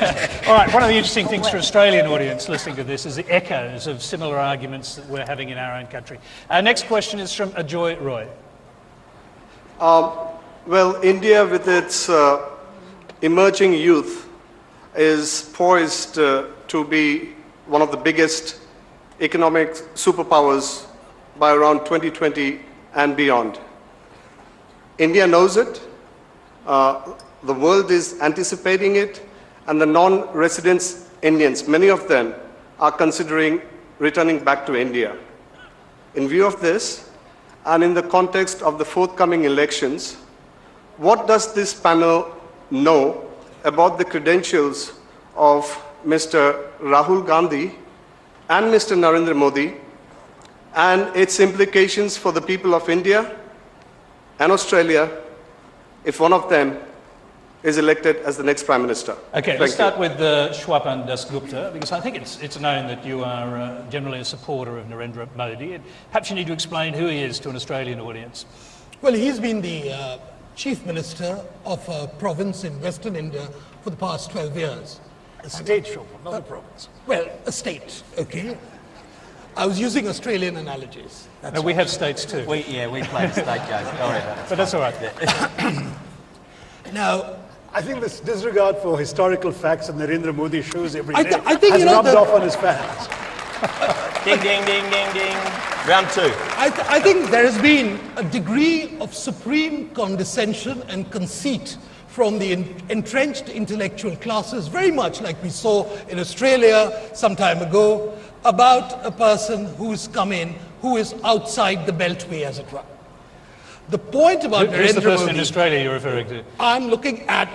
All right, one of the interesting things for Australian audience listening to this is the echoes of similar arguments that we're having in our own country. Our next question is from Ajoy Roy. Well, India with its emerging youth is poised to be one of the biggest economic superpowers by around 2020 and beyond. India knows it, the world is anticipating it, and the non-resident Indians, many of them, are considering returning back to India. In view of this, and in the context of the forthcoming elections, what does this panel know about the credentials of Mr. Rahul Gandhi and Mr. Narendra Modi and its implications for the people of India and Australia if one of them is elected as the next Prime Minister? Okay, let's start with Shwapan Dasgupta, because I think it's known that you are generally a supporter of Narendra Modi. Perhaps you need to explain who he is to an Australian audience. Well, he's been the Chief Minister of a province in Western India for the past 12 years. A state, Shwapan, not a province. Well, a state, okay. I was using Australian analogies. No, we have states too. We play the state game. Sorry about it. But that's all right. Now, I think this disregard for historical facts that Narendra Modi shows every day I think, has rubbed off on his fans. Ding, ding, ding, ding, ding. Round two. I think there has been a degree of supreme condescension and conceit from the entrenched intellectual classes, very much like we saw in Australia some time ago, about a person who's come in, who is outside the beltway, as it were. The point about Who's the Narendra person Modi, in Australia you're referring to? I'm looking at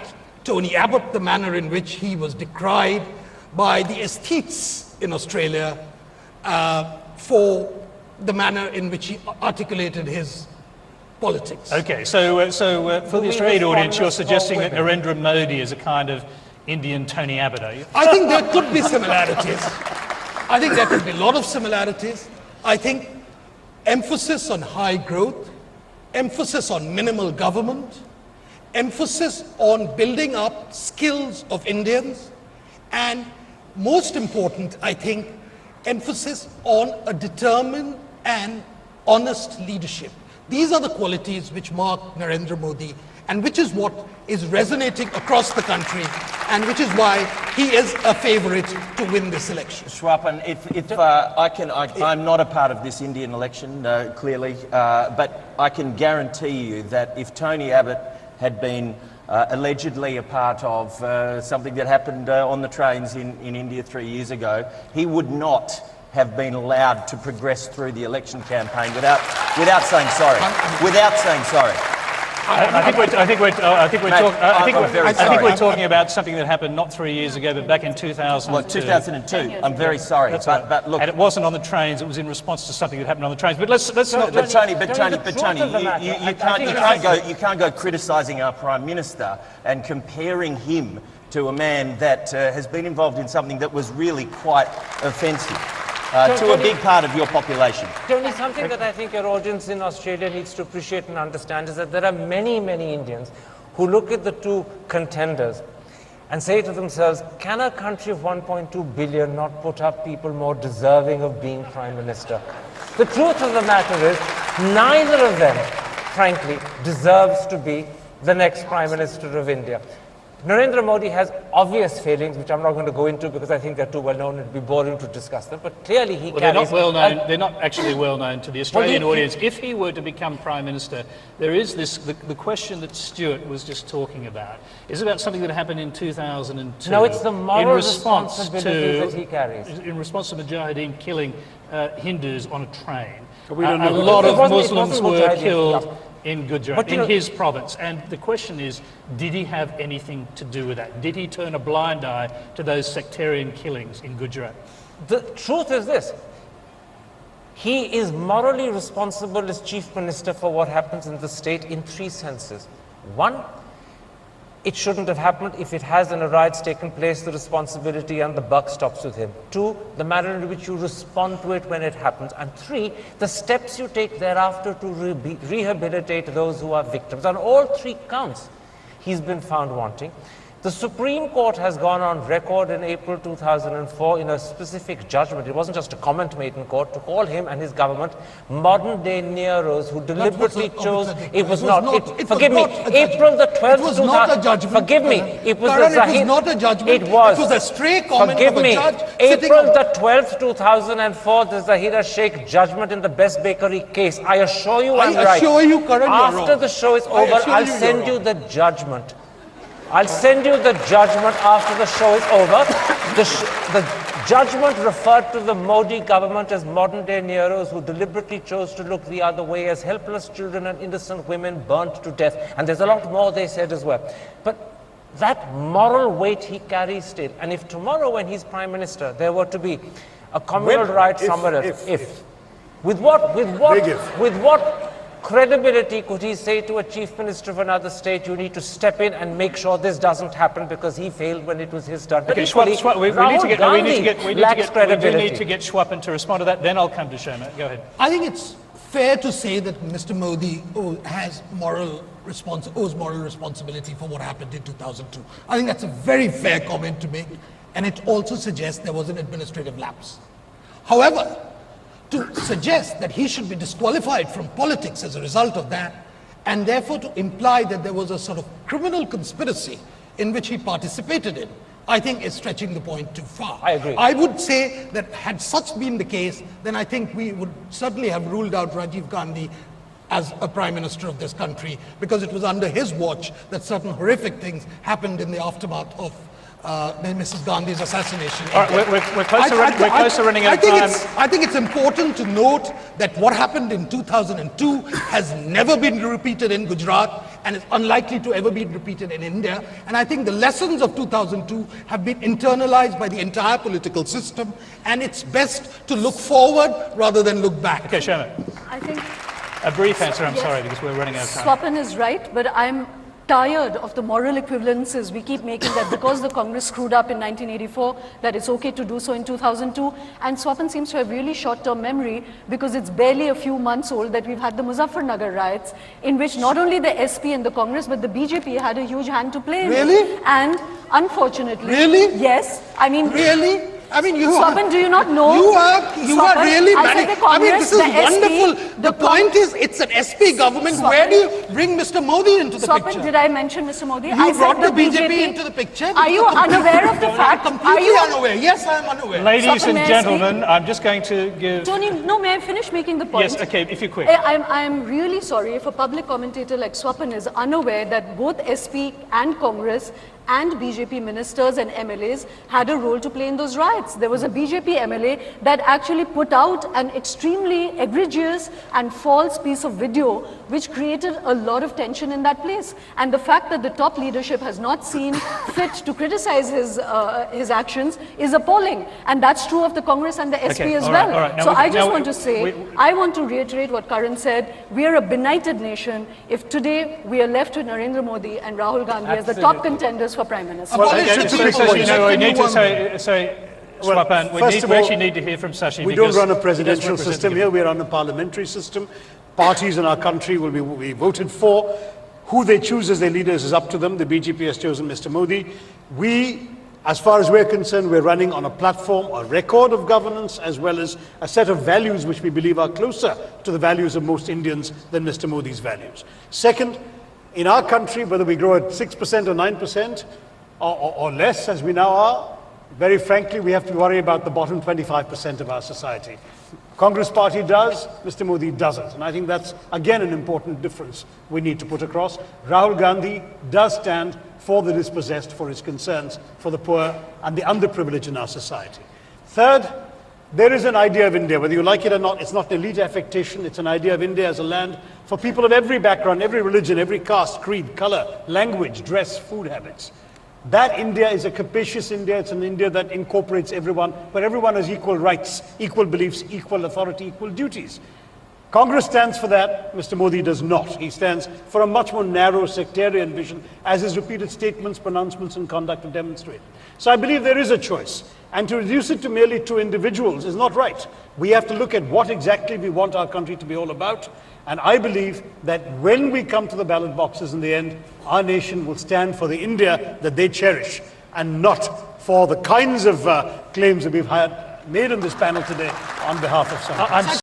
Tony Abbott, the manner in which he was decried by the aesthetes in Australia for the manner in which he articulated his politics. Okay, so for the Australian audience, you're suggesting that Narendra Modi is a kind of Indian Tony Abbott, are you? I think there could be similarities. I think there could be a lot of similarities. I think emphasis on high growth, emphasis on minimal government, emphasis on building up skills of Indians, and most important, I think, emphasis on a determined and honest leadership. These are the qualities which mark Narendra Modi, and which is what is resonating across the country, and which is why he is a favourite to win this election. Shwapan, I'm not a part of this Indian election, clearly, but I can guarantee you that if Tony Abbott had been allegedly a part of something that happened on the trains in India 3 years ago, he would not have been allowed to progress through the election campaign without saying sorry. Without saying sorry. I think we're talking about something that happened not 3 years ago, but back in 2002. Well, 2002. I'm very sorry, but look, and it wasn't on the trains. It was in response to something that happened on the trains. But let's not. But Tony, you can't go criticising our Prime Minister and comparing him to a man that has been involved in something that was really quite offensive. To a big part of your population. Tony, something that I think your audience in Australia needs to appreciate and understand is that there are many, many Indians who look at the two contenders and say to themselves, can a country of 1.2 billion not put up people more deserving of being Prime Minister? The truth of the matter is, neither of them, frankly, deserves to be the next Prime Minister of India. Narendra Modi has obvious failings, which I'm not going to go into because I think they're too well known. It would be boring to discuss them. But clearly he carries... They're not well known. They're not actually well known to the Australian audience. If he were to become Prime Minister, there is this the question that Stuart was just talking about is about something that happened in 2002. No, it's the moral responsibility that he carries. In response to Mujahideen killing Hindus on a train. We don't A know lot of It Muslims wasn't were Mujahideen, killed in Gujarat, But, in his province. And the question is, did he have anything to do with that? Did he turn a blind eye to those sectarian killings in Gujarat? The truth is this. He is morally responsible as Chief Minister for what happens in the state in three senses. One, it shouldn't have happened. If it has and a riot's taken place, the responsibility and the buck stops with him. Two, the manner in which you respond to it when it happens. And three, the steps you take thereafter to rehabilitate those who are victims. On all three counts, he's been found wanting. The Supreme Court has gone on record in April 2004 in a specific judgment. It wasn't just a comment made in court to call him and his government modern-day Neros who deliberately chose. It was not. Forgive me. April the 12th. It was not a judgment. Forgive me. It was Karan, the Zahid. It was not a judgment. It was. It was a stray comment Forgive of a me. judge. April the 12th, 2004, the Zahira Sheikh judgment in the Best Bakery case. I assure you I'm right. I assure you, Karan, you're wrong. After the show is over, I'll send you the judgment. I'll send you the judgment after the show is over. The judgment referred to the Modi government as modern-day Neros who deliberately chose to look the other way, as helpless children and innocent women burnt to death. And there's a lot more they said as well. But that moral weight he carries still. And if tomorrow when he's Prime Minister, there were to be a communal riot somewhere else, with what credibility could he say to a chief minister of another state, you need to step in and make sure this doesn't happen because he failed when it was his turn? But okay, we need to get Schwappen to respond to that, then I'll come to Sharma. Go ahead. I think it's fair to say that Mr. Modi owes moral responsibility for what happened in 2002. I think that's a very fair comment to make, and it also suggests there was an administrative lapse. However, to suggest that he should be disqualified from politics as a result of that, and therefore to imply that there was a sort of criminal conspiracy in which he participated in, I think is stretching the point too far. I agree. I would say that had such been the case, then I think we would certainly have ruled out Rajiv Gandhi as a prime minister of this country, because it was under his watch that certain horrific things happened in the aftermath of Mrs. Gandhi's assassination. All right, we're close to running out of time. I think it's important to note that what happened in 2002 has never been repeated in Gujarat and is unlikely to ever be repeated in India. And I think the lessons of 2002 have been internalized by the entire political system, and it's best to look forward rather than look back. Okay, Sharma. I think a brief answer, I'm sorry, because we're running out of time. Swapan is right, but I'm tired of the moral equivalences we keep making, that because the Congress screwed up in 1984, that it's okay to do so in 2002. And Swapan seems to have really short-term memory, because it's barely a few months old that we've had the Muzaffarnagar riots, in which not only the SP and the Congress, but the BJP had a huge hand to play in. Really? And unfortunately... Really? Yes. I mean... Really? I mean, Swapan, do you not know? You are really mad. I mean, this is wonderful. The point is, it's an SP government. Swapan, where do you bring Mr. Modi into the picture? Did I mention Mr. Modi? You brought the BJP into the picture. Are you unaware of the fact? Are you unaware? Yes, I am unaware. Ladies and gentlemen, I'm just going to give... Tony, no, may I finish making the point? Yes, okay, if you're quick. I'm really sorry if a public commentator like Swapan is unaware that both SP and Congress and BJP ministers and MLAs had a role to play in those riots. There was a BJP MLA that actually put out an extremely egregious and false piece of video which created a lot of tension in that place. And the fact that the top leadership has not seen fit to criticize his actions is appalling. And that's true of the Congress and the SP as well. Right. So I just want to say, I want to reiterate what Karan said. We are a benighted nation if today we are left with Narendra Modi and Rahul Gandhi as the top contenders for Prime Minister. Well, we actually need to hear from Shashi. We don't run a presidential system here, we run a parliamentary system. Parties in our country will be voted for. Who they choose as their leaders is up to them. The BJP has chosen Mr. Modi. We, as far as we're concerned, we're running on a platform, a record of governance, as well as a set of values which we believe are closer to the values of most Indians than Mr. Modi's values. Second, in our country, whether we grow at 6% or 9% or less, as we now are, very frankly, we have to worry about the bottom 25% of our society. Congress party does, Mr. Modi doesn't. And I think that's, again, an important difference we need to put across. Rahul Gandhi does stand for the dispossessed, for his concerns, for the poor and the underprivileged in our society. Third, there is an idea of India, whether you like it or not. It's not an elite affectation. It's an idea of India as a land for people of every background, every religion, every caste, creed, color, language, dress, food habits. That India is a capacious India. It's an India that incorporates everyone, where everyone has equal rights, equal beliefs, equal authority, equal duties. Congress stands for that. Mr. Modi does not. He stands for a much more narrow sectarian vision, as his repeated statements, pronouncements, and conduct have demonstrated. So I believe there is a choice. And to reduce it to merely two individuals is not right. We have to look at what exactly we want our country to be all about. And I believe that when we come to the ballot boxes in the end, our nation will stand for the India that they cherish and not for the kinds of claims that we've had made in this panel today on behalf of some.